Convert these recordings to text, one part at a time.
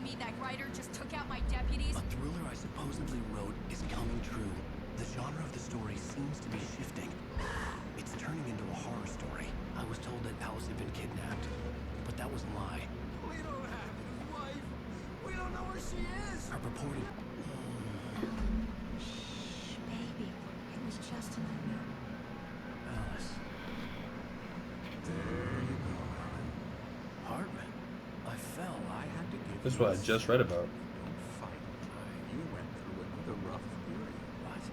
me that writer just took out my deputies? A thriller I supposedly wrote is coming true. The genre of the story seems to be shifting. It's turning into a horror story. I was told that Alice had been kidnapped, but that was a lie. We don't have his wife. We don't know where she is. Her purported... Shh, baby. It was just an unknown. Alice. There you go, Alan. Hartman. I fell. I had to give That's you what I a just read about. Don't fight. You went through another rough period. What?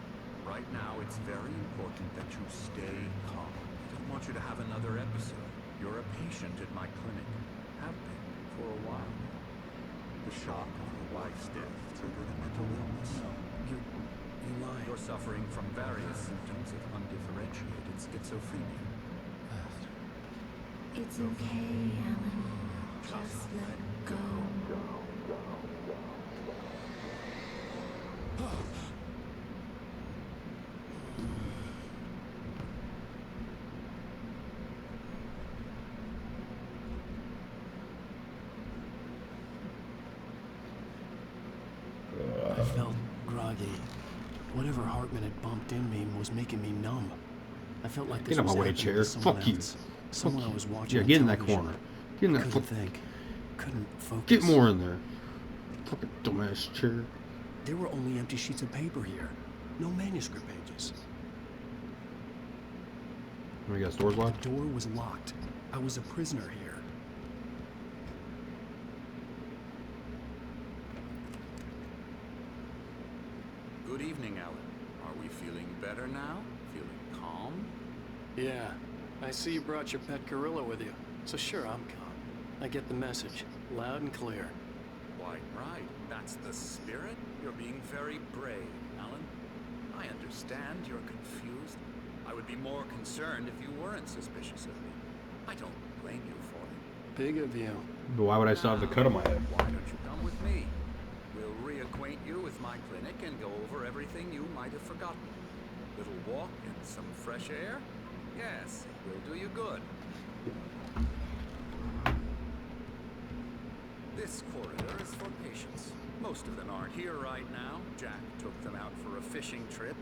Right now, it's very important that you stay calm. I don't want you to have another episode. You're a patient at my clinic. Have been for a while. The shock of your wife's death triggered a mental illness. You lied. You're suffering from various symptoms of undifferentiated schizophrenia. It's okay, Alan. Just let go. I felt groggy. Whatever Hartman had bumped in me was making me numb. I felt like this Get out was my way, happening chair. to someone Fuck you. else. Someone Fuck I was you. watching. Yeah, get in that television. corner. Get in that Couldn't fuck. think. Couldn't focus. Get more in there. Fucking dumbass chair. There were only empty sheets of paper here. No manuscript pages. We got doors locked. The door was locked. I was a prisoner here. Good evening, Alan. Are we feeling better now? Feeling calm? Yeah, I see you brought your pet gorilla with you, so sure, I'm calm. I get the message, loud and clear. Quite right. That's the spirit. You're being very brave, Alan. I understand you're confused. I would be more concerned if you weren't suspicious of me. I don't blame you for it. Big of you. But why would I still have the cut on my head? Why don't you come with me? We'll reacquaint you with my clinic and go over everything you might have forgotten. Little walk and some fresh air? Yes, it will do you good. This corridor is for patients. Most of them aren't here right now. Jack took them out for a fishing trip,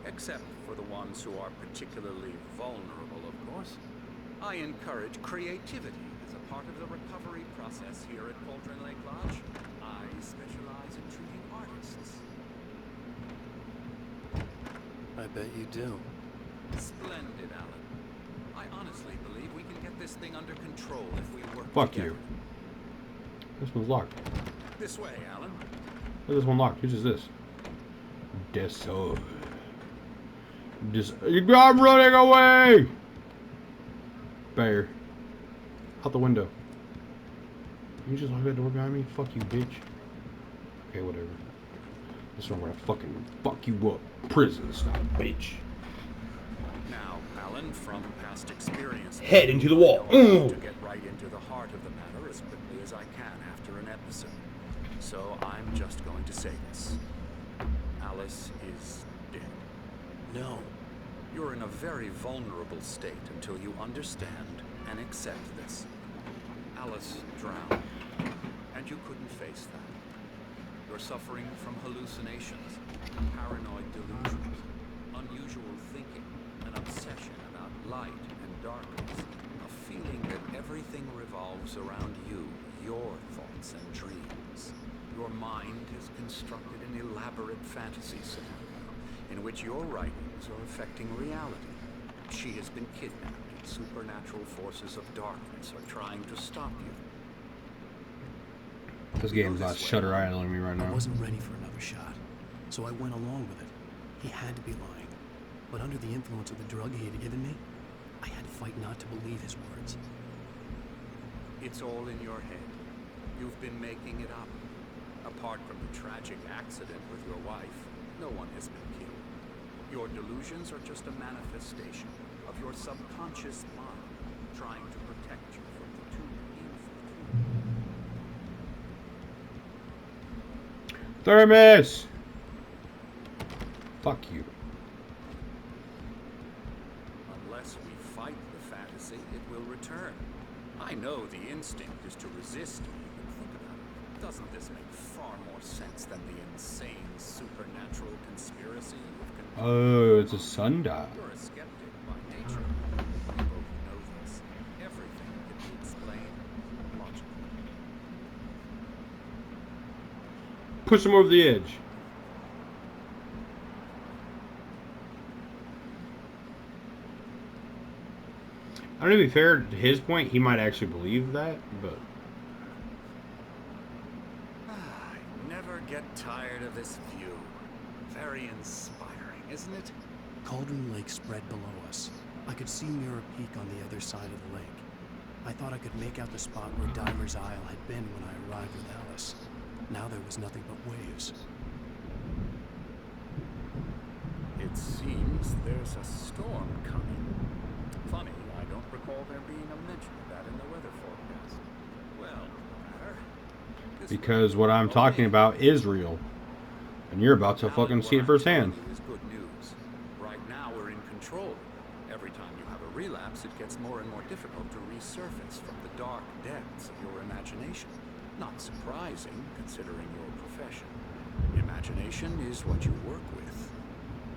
except for the ones who are particularly vulnerable, of course. I encourage creativity as a part of the recovery process here at Cauldron Lake Lodge. I specialize in treating artists. I bet you do. Splendid, Alan. I honestly believe we can get this thing under control if we work Fuck together. you. This one's locked. This way, Alan. This one locked. Whose is this? Desol. I'm running away! Bear. Out the window. You just lock that door behind me? Fuck you, bitch. Okay, whatever. This one where I fucking fuck you up. Prison style, bitch. Now, Alan, from past experience, Head into the wall. I know how Ooh. to get right into the heart of the matter as quickly as I can after an episode. So I'm just going to say this. Alice is dead. No. You're in a very vulnerable state until you understand and accept this. Alice drowned, and you couldn't face that. You're suffering from hallucinations, paranoid delusions, unusual thinking, an obsession about light and darkness, a feeling that everything revolves around you, your thoughts and dreams. Your mind has constructed an elaborate fantasy scenario in which your writings are affecting reality. She has been kidnapped, and supernatural forces of darkness are trying to stop you. This game's not Shutter Island me right I now. wasn't ready for another shot, so I went along with it. He had to be lying. But under the influence of the drug he had given me, I had to fight not to believe his words. It's all in your head. You've been making it up. Apart from the tragic accident with your wife, no one has been killed. Your delusions are just a manifestation of your subconscious mind trying to protect you from the too painful truth. Thermos! Fuck you. Unless we fight the fantasy, it will return. I know the instinct is to resist me, but think about it. Doesn't this make far more sense than the insane supernatural conspiracy you've Oh, it's a sundial. You're a skeptic by nature. We both know this. Everything can be explained logically. Push him over the edge. I don't know, to be fair, to his point, he might actually believe that, but... I never get tired of this view. Very inspiring, isn't it? Cauldron Lake spread below us. I could see Mirror Peak on the other side of the lake. I thought I could make out the spot where Diver's Isle had been when I arrived with Alice. Now there was nothing but waves. It seems there's a storm coming. Funny, I don't recall there being a mention of that in the weather forecast. Well, this Because what I'm talking about is real. And you're about to fucking see it firsthand. Is good news. Right now we're in control. Every time you have a relapse, it gets more and more difficult to resurface from the dark depths of your imagination. Not surprising, considering your profession. Imagination is what you work with.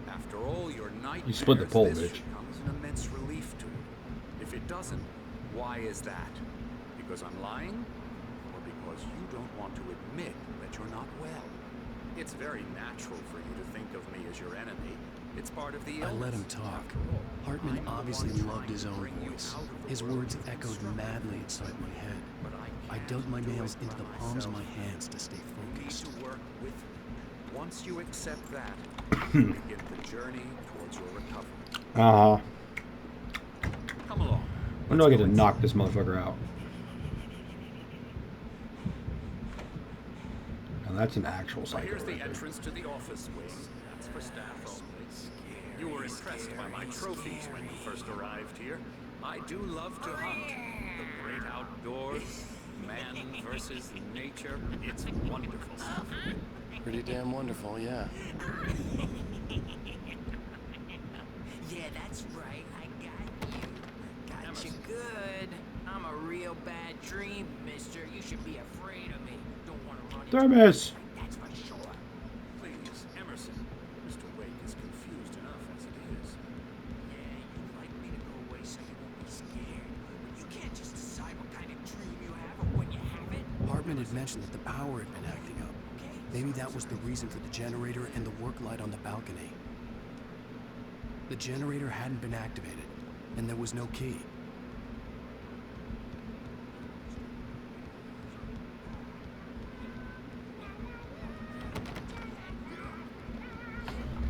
After all, your nightmares, You split the pole, this bitch. should come as an immense relief to you. If it doesn't, why is that? Because I'm lying? Or because you don't want to admit that you're not well? It's very natural for you to think of me as your enemy. It's part of the I illness. let him talk. After all, Hartman I'm the obviously one loved his trying to own bring you voice. out of the His world words you've echoed constructed. madly inside my head. But I can't dug my do nails it into the by palms of myself. my hands to stay You need focused. to work with me. Once you accept that, you begin the journey towards your recovery. Uh-huh. Come along. When do I get Let's to go knock this motherfucker out? Now that's an actual So psycho here's the right there. entrance to the office wing. That's for staff only. You were impressed by my trophies when you first arrived here. I do love to hunt. The great outdoors, man versus nature. It's wonderful stuff. Pretty damn wonderful, yeah. Yeah, that's right. I got you. Got you good. I'm a real bad dream, mister. You should be afraid of me. Don't want to run into Thermos! that's for sure. Please, Emerson. Mr. Wake is confused enough as it is. Yeah, you'd like me to go away so you won't be scared. But you can't just decide what kind of dream you have or when you have it. Hartman had mentioned that the power had been acting up. Maybe that was the reason for the generator and the work light on the balcony. The generator hadn't been activated, and there was no key.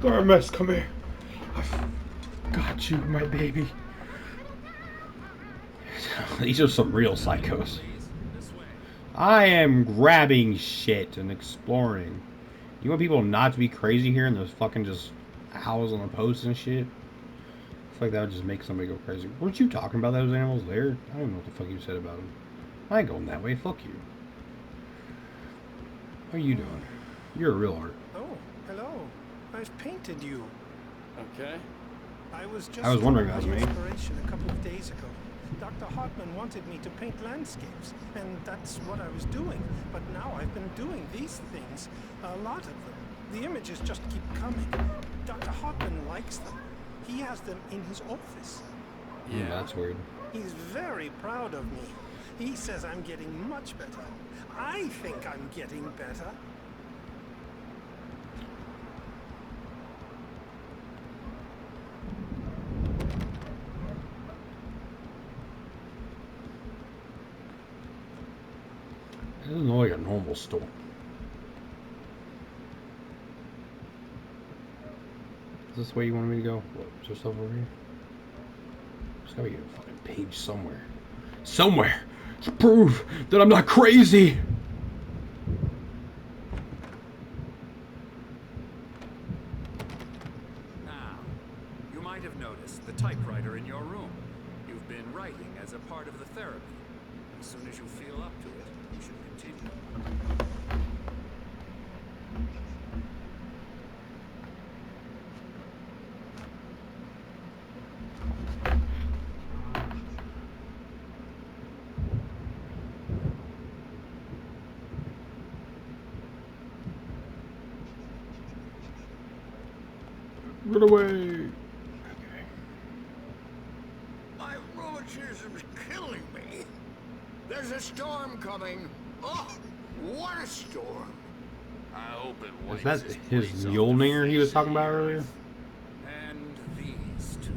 Thermos, come here. Got you, my baby. These are some real psychos. This way. I am grabbing shit and exploring. You want people not to be crazy here and there's fucking just owls on the posts and shit? I feel like that would just make somebody go crazy. Weren't you talking about those animals there? I don't know what the fuck you said about them. I ain't going that way. Fuck you. How are you doing? You're a real art. Oh, hello. I've painted you. Okay. I was just I was wondering drawing that was out me. inspiration a couple of days ago. Dr. Hartman wanted me to paint landscapes, and that's what I was doing. But now I've been doing these things, a lot of them. The images just keep coming. Dr. Hartman likes them. He has them in his office. Yeah, that's weird. He's very proud of me. He says I'm getting much better. I think I'm getting better. It doesn't look like a normal store. Is this the way you wanted me to go? What, is there stuff over here? There's gotta be a fucking page somewhere. Somewhere! To prove that I'm not crazy! Now, you might have noticed the typewriter in your room. You've been writing as a part of the therapy. As soon as you feel up to it, you should continue. Run away. My rheumatism's killing me. There's a storm coming. Oh, what a storm. I hope it Is wipes that his his place off Mjolnir the he was face talking of about the earlier? earth. And these two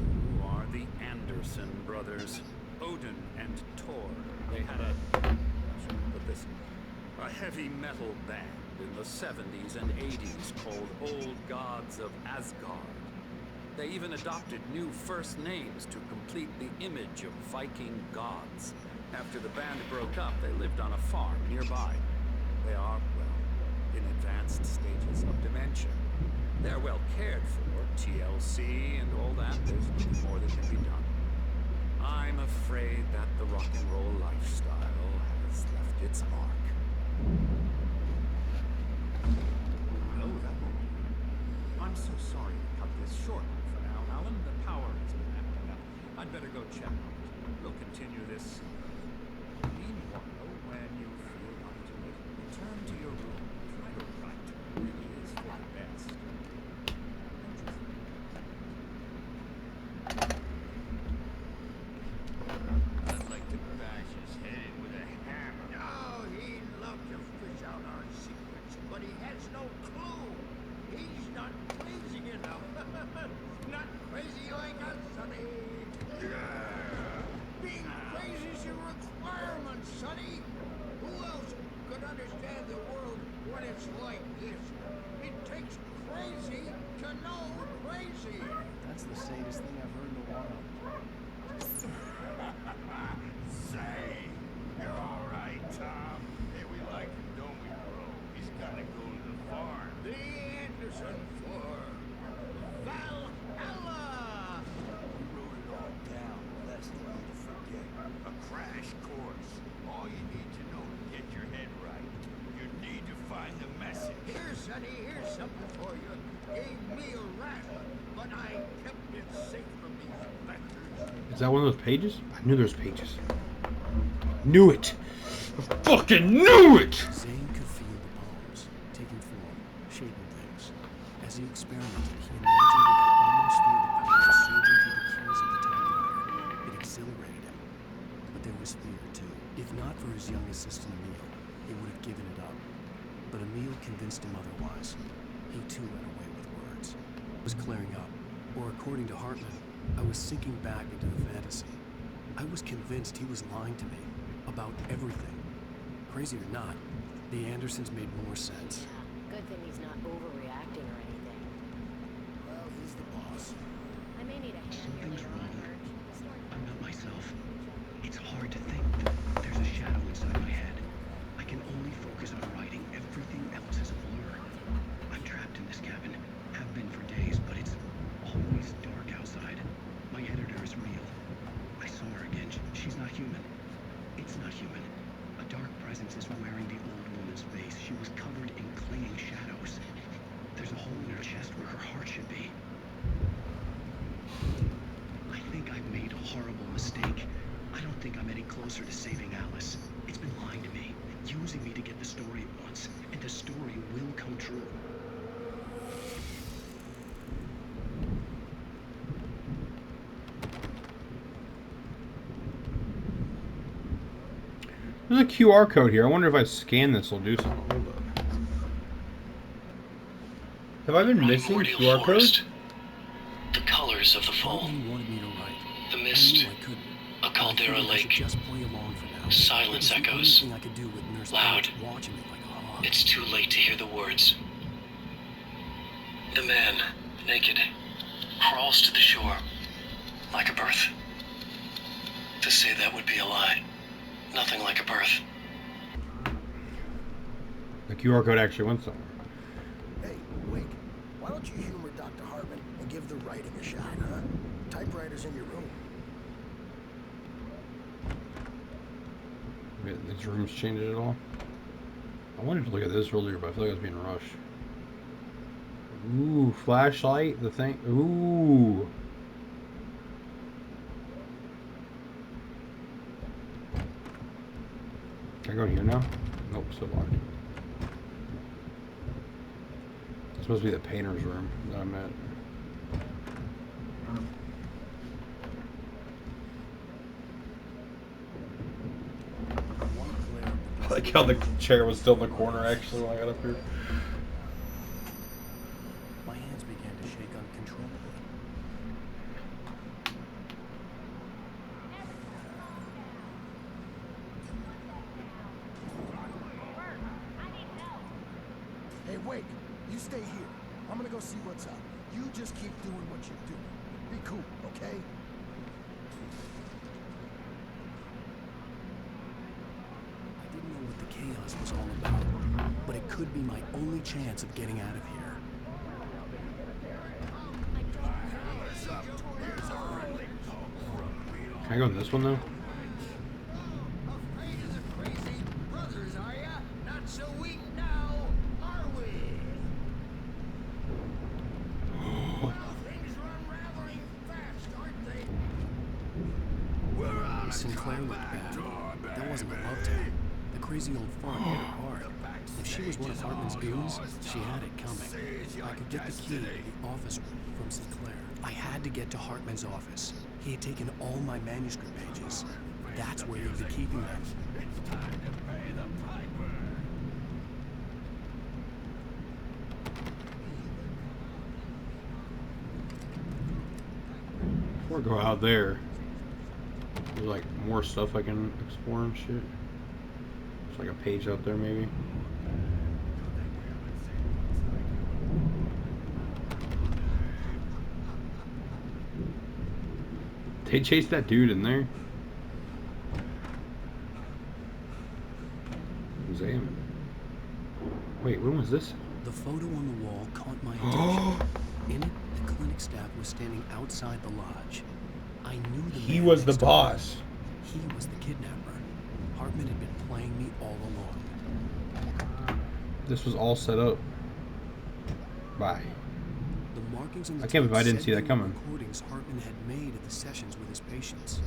are the Anderson brothers, Odin and Thor. They had how should I put this? A heavy metal band in the 70s and 80s called Old Gods of Asgard. They even adopted new first names to complete the image of Viking gods. After the band broke up, they lived on a farm nearby. They are, well, in advanced stages of dementia. They're well cared for, TLC and all that. There's nothing more that can be done. I'm afraid that the rock and roll lifestyle has left its mark. Hello, that will do. I'm so sorry to cut this short for now, Alan. The power has been acting up. I'd better go check on it. We'll continue this. Meanwhile, when you feel up to it, return to your room. Try to write. It really is for the best. I'd like to bash his head in with a hammer. No, he'd love to fish out our secrets, but he has no clue. He's not crazy enough. Not crazy like us, Sonny. Being crazy's a requirement, Sonny. Who else could understand the world when it's like this? It takes crazy to know crazy. That's the sanest thing I've heard in a while. Say, you're all right, Tom. Hey, we like him, don't we, bro? He's gotta go to the farm. The Anderson farm. Valhalla! We wrote it all down, lest you forget. A crash course. All you need to know to get your head right. You need to find the message. Here, Sonny, here's something for you. Gave me a rattle, but I kept it safe from these vectors. Is that one of those pages? I knew there was pages. Knew it! I fucking knew it! Zane could feel the palms, taking form, shaping things. As he experimented, he imagined he could almost feel the power surging through the keys of the typewriter. It exhilarated him. But there was fear, too. If not for his young assistant Emil, he would have given it up. But Emil convinced him otherwise. He too ran away with words. It was clearing up. Or according to Hartman, I was sinking back into the fantasy. I was convinced he was lying to me about everything. Crazy or not, the Andersons made more sense. Good thing he's not overreacting or anything. Well, he's the boss. I may need a hand here Something's later on, wrong. Merge. The story- I'm not myself. It's hard to think. There's a shadow inside my head. I can only focus on writing. Everything else is a blur. I'm trapped in this cabin. Have been for days, but it's always dark outside. My editor is real. I saw her again. She's not human. It's not human. A dark presence is wearing the old woman's face. She was covered in clinging shadows. There's a hole in her chest where her heart should be. I think I've made a horrible mistake. I don't think I'm any closer to saving Alice. It's been lying to me, using me to get the story it wants, and the story will come true. There's a QR code here. I wonder if I scan this, will do something. Hold up. Have I been missing Primordial QR forest. codes? The colors of the fall. Hartman wanted me to write. The I mist. knew I couldn't. A But I caldera figured I should lake. just play along for now. Silence It was the only echoes. thing I could do with Nurse Loud. Bennett watching me like a hawk. It's too late to hear the words. The man, naked, crawls to the shore. Like a birth? To say that would be a lie. Nothing like a birth. The QR code actually went somewhere. Hey, Wake, why don't you humor Dr. Hartman and give the writing a shot, huh? Typewriter's in your room. This room's changed at all. I wanted to look at this earlier, but I feel like I was being rushed. Ooh, flashlight, the thing. Ooh. Can I go in here now? Nope, still locked. It's supposed to be the painter's room that I'm at. Like how the chair was still in the corner actually when I got up here. My hands began to shake uncontrollably. Hey, Wake, you stay here. I'm gonna go see what's up. You just keep doing what you're doing. Be cool, okay? I didn't know what the chaos was all about, but it could be my only chance of getting out of here. Can I go in this one though? Brothers, are ya? Not so weak now, are we? Things are unraveling fast, aren't they? We're on Sinclair looked bad. That wasn't a love tap. The crazy old fart hit her hard. If she was one of Hartman's goons, she had it coming. I could get the key to the office room from Sinclair. I had to get to Hartman's office. He had taken all my manuscript pages. That's where he'd be keeping them. It's time to pay the piper. Before I go out there, there's like more stuff I can explore and shit. There's like a page out there maybe. They chased that dude in there. Museum. Wait, when was this? The photo on the wall caught my attention. In it, the clinic staff was standing outside the lodge. I knew the He man was the next to boss. me. He was the kidnapper. Hartman had been playing me all along. This was all set up. Bye. The markings on the I can't believe I didn't tape see that said they were coming. recordings Hartman had made at the sessions with his patients.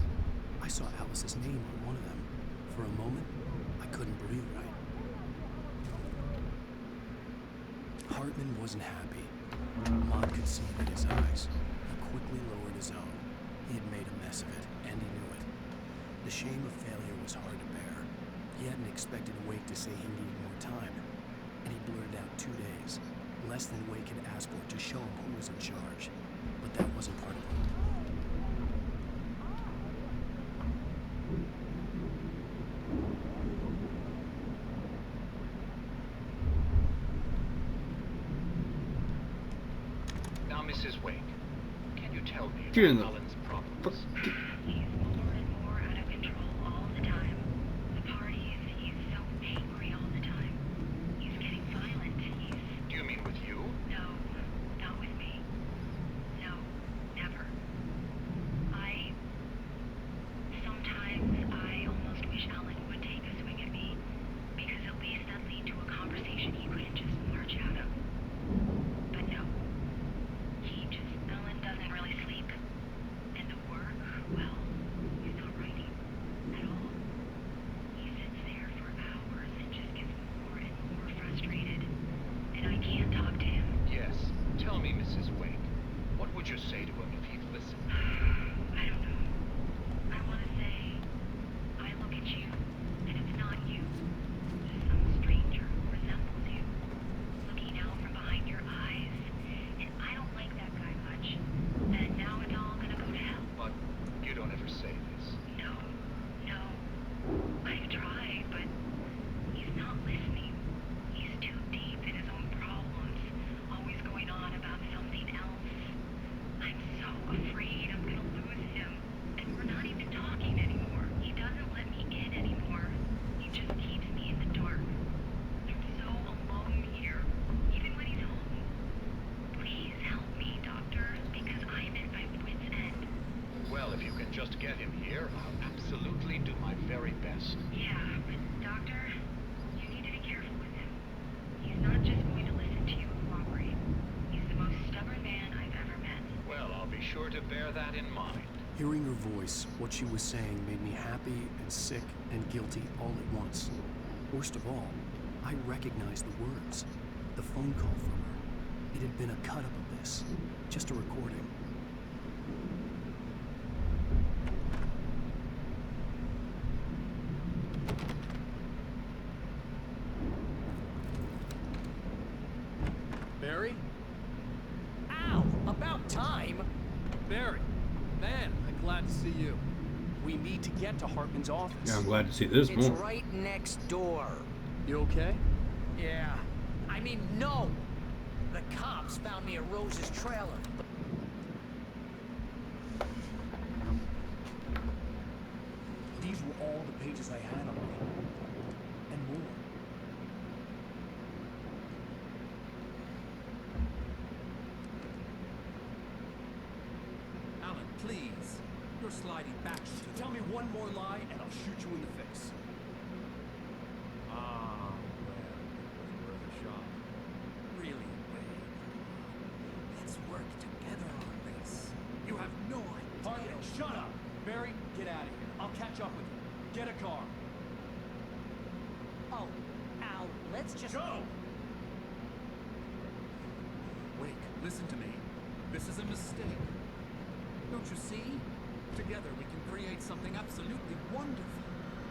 I saw Alice's name on one of them. For a moment, I couldn't breathe right. Hartman wasn't happy. Maud could see it in his eyes. He quickly lowered his own. He had made a mess of it, and he knew it. The shame of failure was hard to bear. He hadn't expected Wake to say he needed more time, and he blurted out 2 days. Less than Wake had asked for to show him who was in charge. But that wasn't part of it. Now, Mrs. Wake, can you tell me Get in about the- Alan's problems? He's more and more out of control all the time. The parties, he's so angry all the time. He's getting violent. Do you mean with you? No, not with me. No, never. Sometimes I almost wish Alan would take a swing at me, because at least that'd lead to a conversation he couldn't just march out of. But no. Alan doesn't really sleep. And the work, well, he's not writing at all. He sits there for hours and just gets more and more frustrated. And I can't talk to him. Yes. Tell me, Mrs. Wake, what would you say to him if he'd listen? I don't know. I want to say, I look at you, and it's not you. Just some stranger who resembles you. Looking out from behind your eyes. And I don't like that guy much. And now it's all gonna go to hell. But you don't ever say this. No. I've tried, but he's not listening. He's too deep in his own problems, always going on about something else. I'm so afraid I'm gonna lose him. And we're not even talking anymore. He doesn't let me in anymore. He just keeps me in the dark. I'm so alone here, even when he's home. Please help me, Doctor, because I'm at my wit's end. Well, if you can just get him here, I'll absolutely do my very best. Yeah, but Doctor, you need to be careful with him. He's not just going to listen to you and cooperate. He's the most stubborn man I've ever met. Well, I'll be sure to bear that in mind. Hearing her voice, what she was saying made me happy and sick and guilty all at once. Worst of all, I recognized the words. The phone call from her. It had been a cut-up of this. Just a recording. Barry? Ow! About time! Barry! Man, I'm glad to see you. We need to get to Hartman's office. Yeah, I'm glad to see this It's more. right next door. You okay? Yeah. I mean, no! The cops found me at Rose's trailer. These were all the pages I had on me. And more. Alan, please. You're sliding back. Tell me one more lie and I'll shoot you in the face. Ah, well, it was worth a shot. Really, Wade. Let's work together on this. You have no idea. Hartman, shut up! Barry, get out of here. I'll catch up with you. Get a car. Oh, Al, let's just... Go! Wake, listen to me. This is a mistake. Don't you see? Together we can create something absolutely wonderful.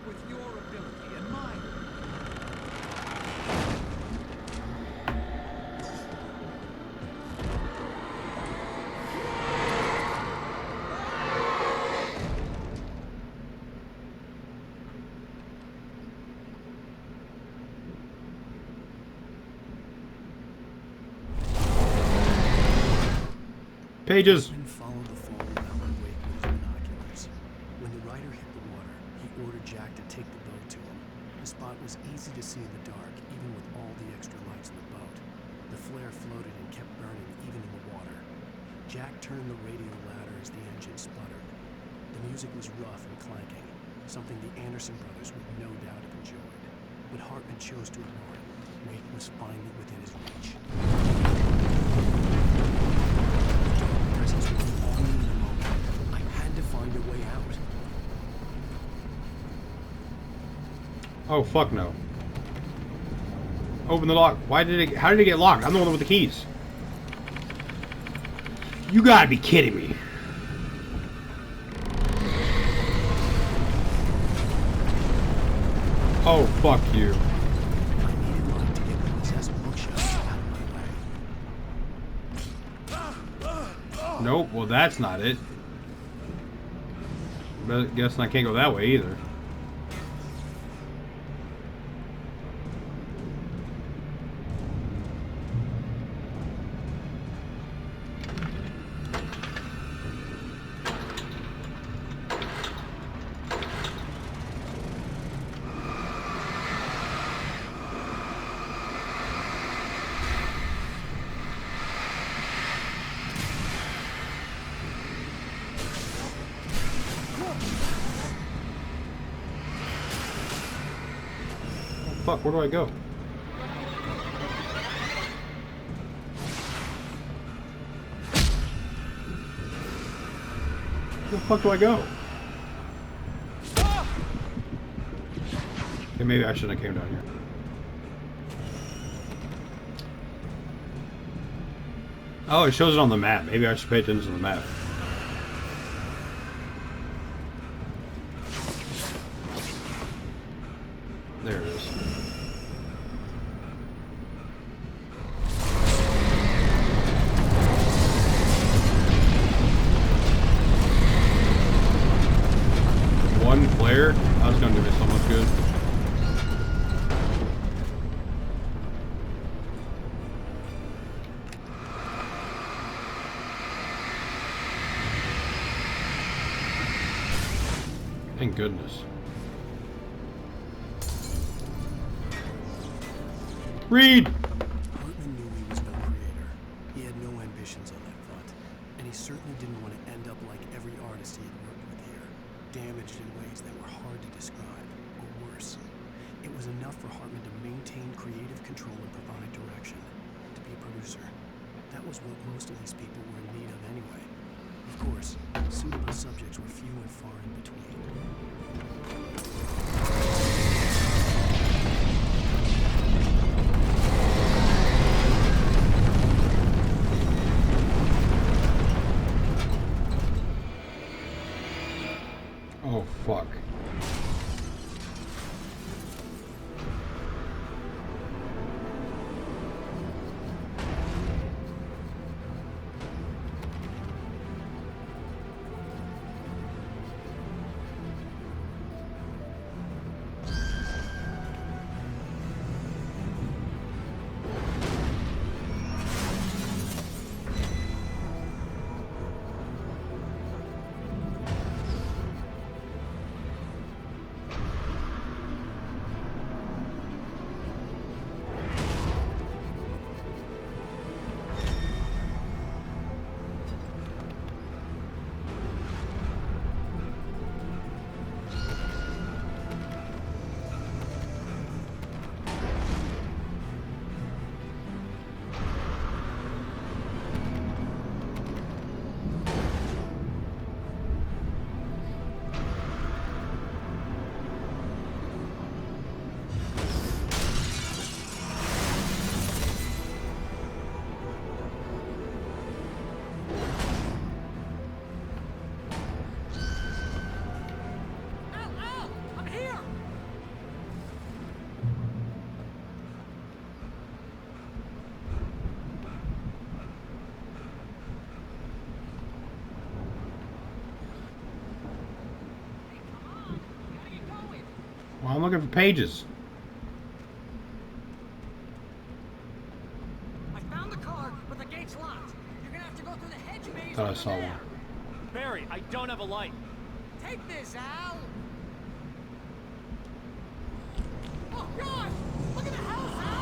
With your ability and mine. Pages. Hartman followed the fall of Alan Wake with his binoculars. When the rider hit the water, he ordered Jack to take the boat to him. The spot was easy to see in the dark, even with all the extra lights in the boat. The flare floated and kept burning even in the water. Jack turned the radio louder as the engine sputtered. The music was rough and clanking, something the Anderson brothers would no doubt have enjoyed. But Hartman chose to ignore it. Wake was finally within his reach. Presence was all in the moment. I had to find a way out. Oh fuck no. Open the lock. Why did it? How did it get locked? I'm the one with the keys. You gotta be kidding me. Oh fuck you. I needed light to get the possessed bookshelf out of my way. Nope. Well, that's not it. But guess I can't go that way either. Fuck, where do I go? Where the fuck do I go? Okay, maybe I shouldn't have came down here. Oh, it shows it on the map. Maybe I should pay attention to the map. There it is. One flare? That was gonna do me so much good. Thank goodness. Read! Hartman knew he was no creator. He had no ambitions on that front, and he certainly didn't want to end up like every artist he had worked with here, damaged in ways that were hard to describe, or worse. It was enough for Hartman to maintain creative control and provide direction, to be a producer. That was what most of these people were in need of anyway. Of course, suitable subjects were few and far in between. Oh, fuck. looking for pages. I found the car, but the gate's locked. You're gonna have to go through the hedge maze. Thought I over saw there. one. Barry, I don't have a light. Take this, Al. Oh God! Look at the house, Al.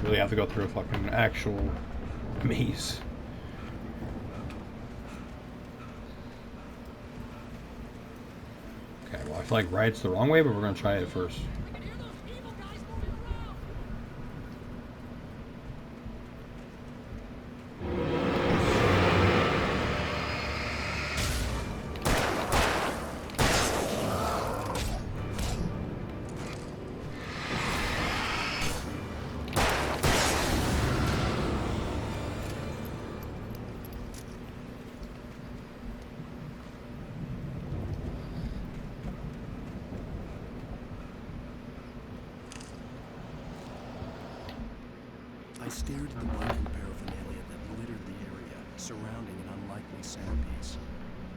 Really have to go through a fucking actual maze. Okay, well I feel like right's the wrong way, but we're gonna try it first. I stared at the broken paraphernalia that littered the area surrounding an unlikely centerpiece.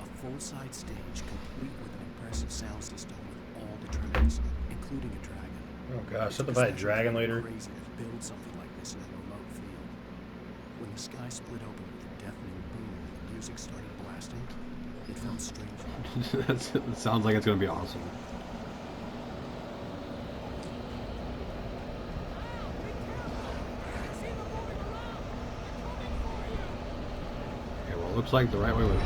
A full-size stage complete with an impressive sound system with all the trimmings, including a dragon. Oh gosh, something about a dragon later. Crazy to build something like this in a remote field. When the sky split open with a deafening boom and music started blasting, it felt strange. That sounds like it's gonna be awesome. Looks like the right way was.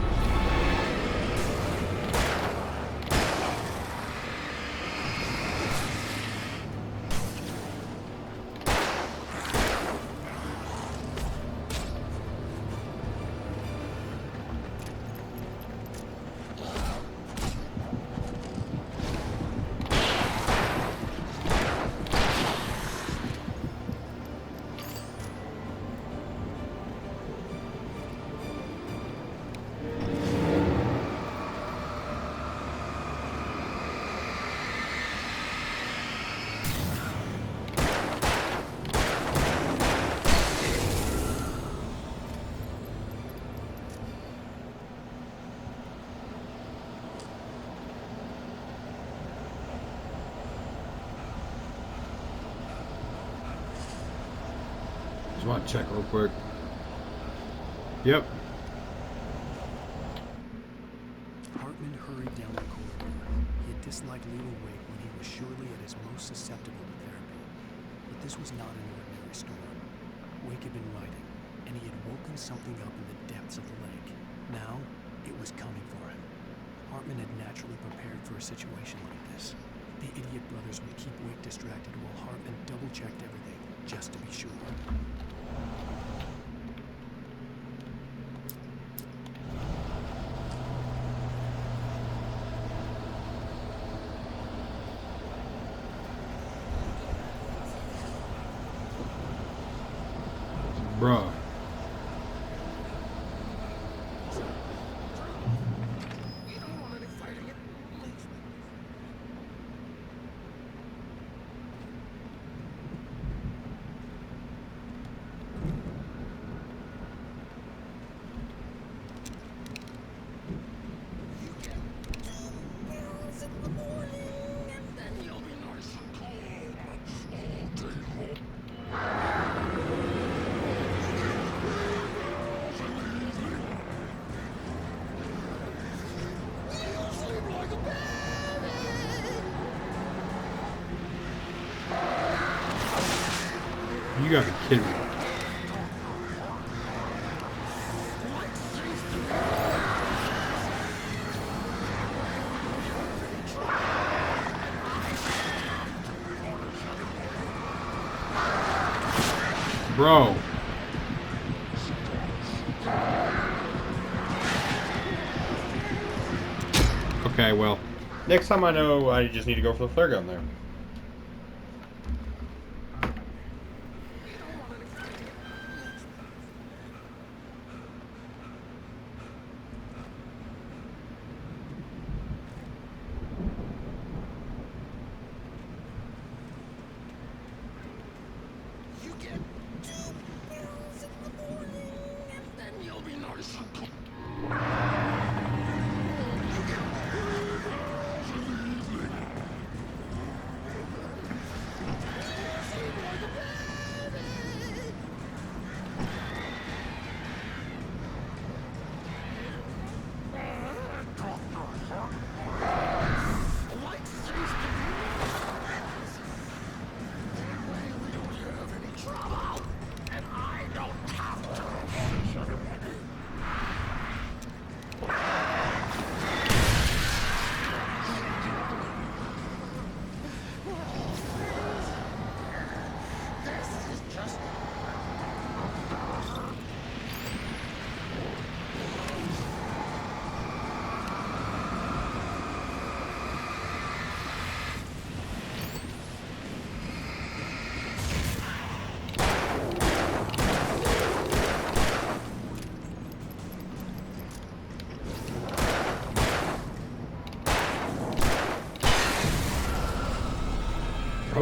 Just want to check real quick. Yep. Hartman hurried down the corridor. He had disliked leaving Wake when he was surely at his most susceptible to therapy. But this was not an ordinary storm. Wake had been writing, and he had woken something up in the depths of the lake. Now, it was coming for him. Hartman had naturally prepared for a situation like this. The idiot brothers would keep Wake distracted while Hartman double-checked everything, just to be sure. Bruh. You gotta be kidding me. Bro. Okay, well. Next time I know I just need to go for the flare gun there.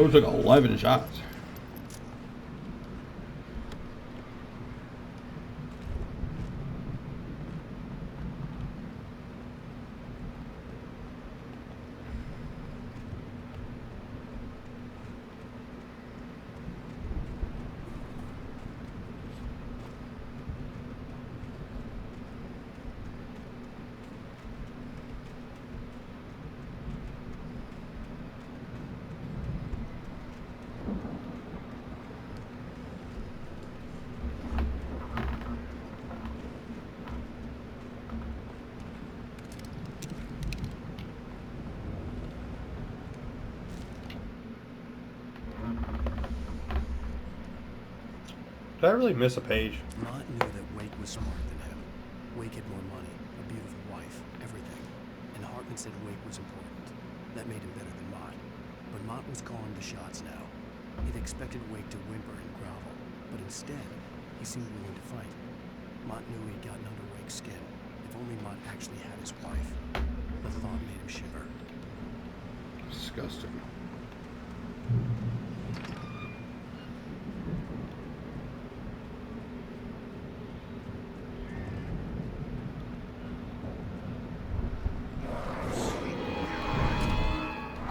I took 11 shots. Did I really miss a page? Mott knew that Wake was smarter than him. Wake had more money, a beautiful wife, everything. And Hartman said Wake was important. That made him better than Mott. But Mott was calling the shots now. He'd expected Wake to whimper and grovel, but instead, he seemed willing to fight. Mott knew he'd gotten under Wake's skin. If only Mott actually had his wife. The thought made him shiver. Disgusting.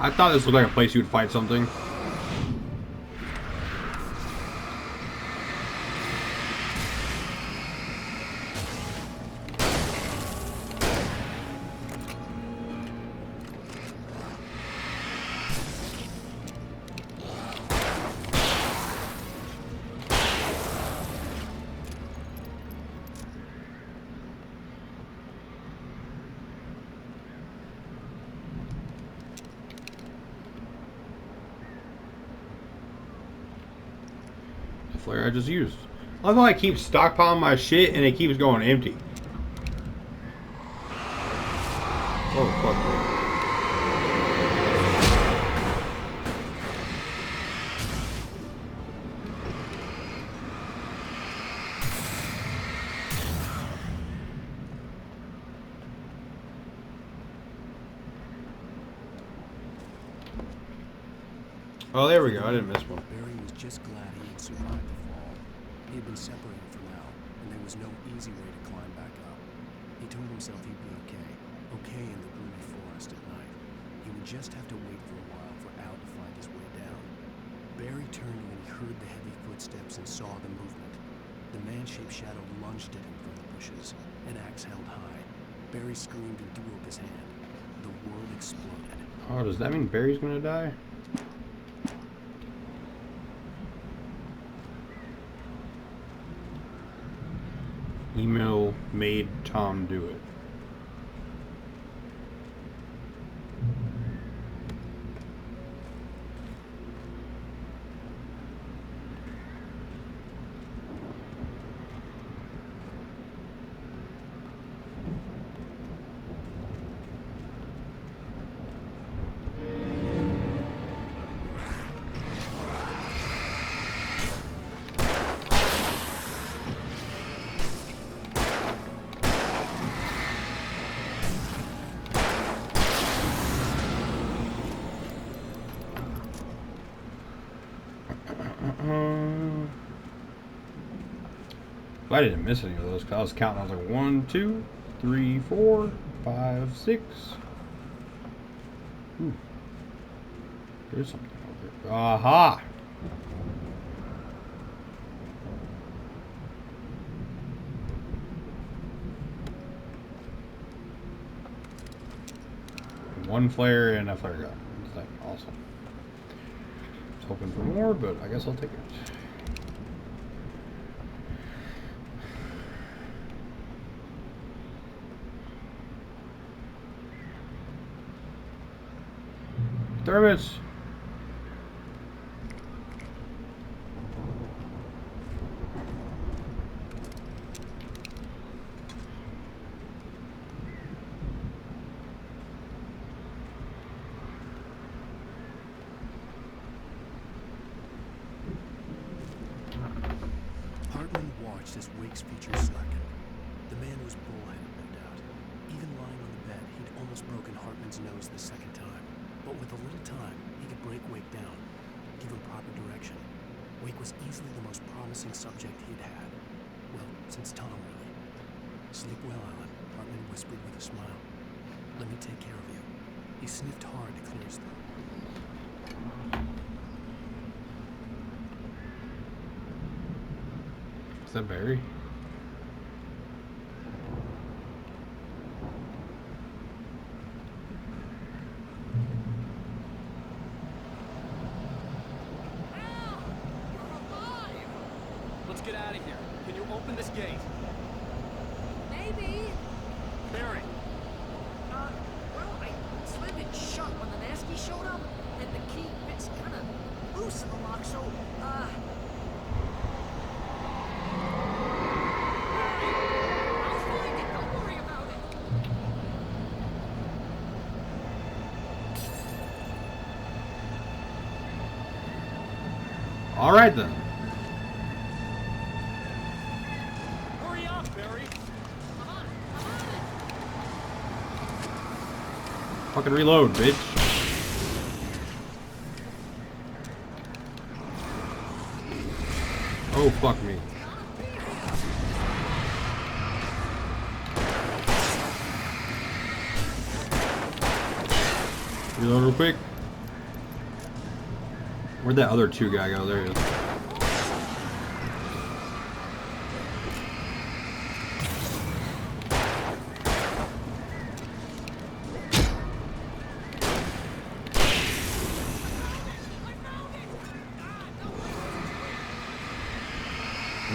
I thought this looked like a place you would fight something. Flare I just used. I love how I keep stockpiling my shit and it keeps going empty. Oh fuck me. Oh, there we go. I didn't miss one. Barry was just glad he had survived the fall. He had been separated for now, and there was no easy way to climb back up. He told himself he'd be okay. Okay in the gloomy forest at night. He would just have to wait for a while for Al to find his way down. Barry turned when he heard the heavy footsteps and saw the movement. The man-shaped shadow lunged at him from the bushes, an axe held high. Barry screamed and threw up his hand. The world exploded. Oh, does that mean Barry's gonna die? Email made Tom do it. I didn't miss any of those because I was counting. I was like 1, 2, 3, 4, 5, 6. Ooh. There's something over there. Aha! One flare and a flare gun. It's like awesome. I was hoping for more, but I guess I'll take it. Service. Hartman watched as Wake's features slackened. The man was bullheaded, no doubt. Even lying on the bed, he'd almost broken Hartman's nose the second time. But with a little time, he could break Wake down. give him proper direction. Wake was easily the most promising subject he'd had. Well, since Tom, really. Sleep well, Alan, Hartman whispered with a smile. Let me take care of you. He sniffed hard to clear his throat. Is that Barry? Let's get out of here. Can you open this gate? Maybe. Barry! Well, I slammed it shut when the Nasty showed up, and the key fits kind of loose in the lock, so, I'll find it. Don't worry about it. All right then. Hurry up, Barry! Fucking reload, bitch. Oh, fuck me. Reload real quick. Where'd that other two guy go? There he is.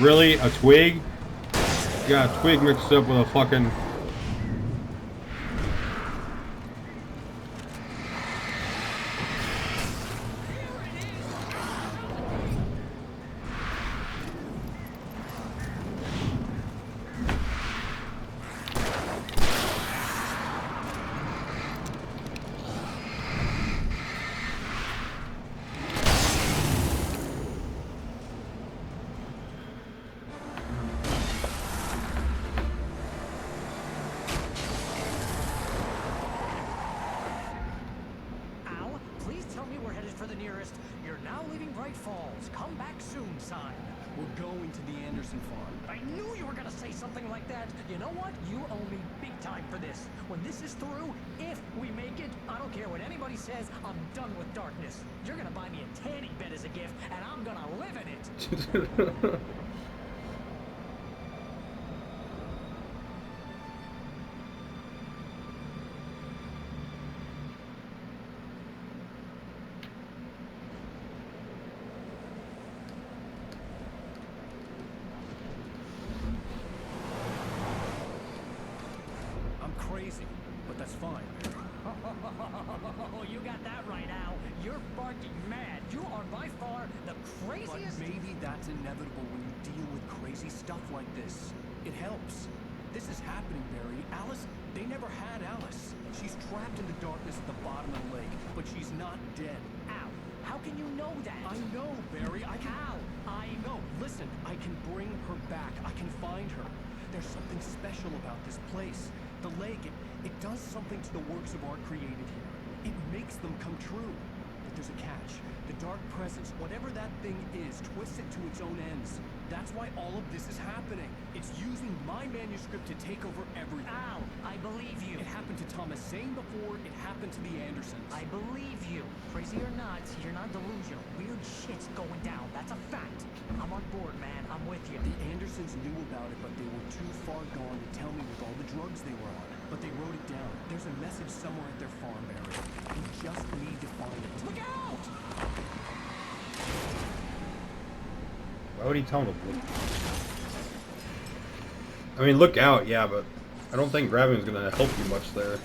Really? A twig? You got a twig mixed up with a fucking... Al, please tell me we're headed for the nearest "You're now leaving Bright Falls. Come back soon" sign. We're going to the Anderson farm. I knew you were gonna say something like that. You know what? You owe me big time for this. When this is through, if we make it, I don't care what anybody says, I'm done with darkness. You're gonna buy me a tanning bed as a gift, and I'm gonna live in it. I'm crazy, but that's fine. Oh, you got that right, Al. You're barking mad. You are by far the craziest. But maybe that's inevitable when you deal with crazy stuff like this. It helps. This is happening, Barry. Alice, they never had Alice. She's trapped in the darkness at the bottom of the lake, but she's not dead. Al, how can you know that? I know, Barry. I can... Al, I No, listen. I can bring her back. I can find her. There's something special about this place. The lake, it does something to the works of art created here. It makes them come true. But there's a catch. The dark presence, whatever that thing is, twists it to its own ends. That's why all of this is happening. It's using my manuscript to take over everything. Al, I believe you. It happened to Thomas Zane before. It happened to the Andersons. I believe you. Crazy or not, you're not delusional. Weird shit's going down. That's a fact. I'm on board, man. I'm with you. The Andersons knew about it, but they were too far gone to tell me with all the drugs they were on. But they wrote it down. There's a message somewhere at their farm, Barry. We just need to find it. Look out! Why would he tell him to look? I mean, look out, yeah, but I don't think grabbing is going to help you much there.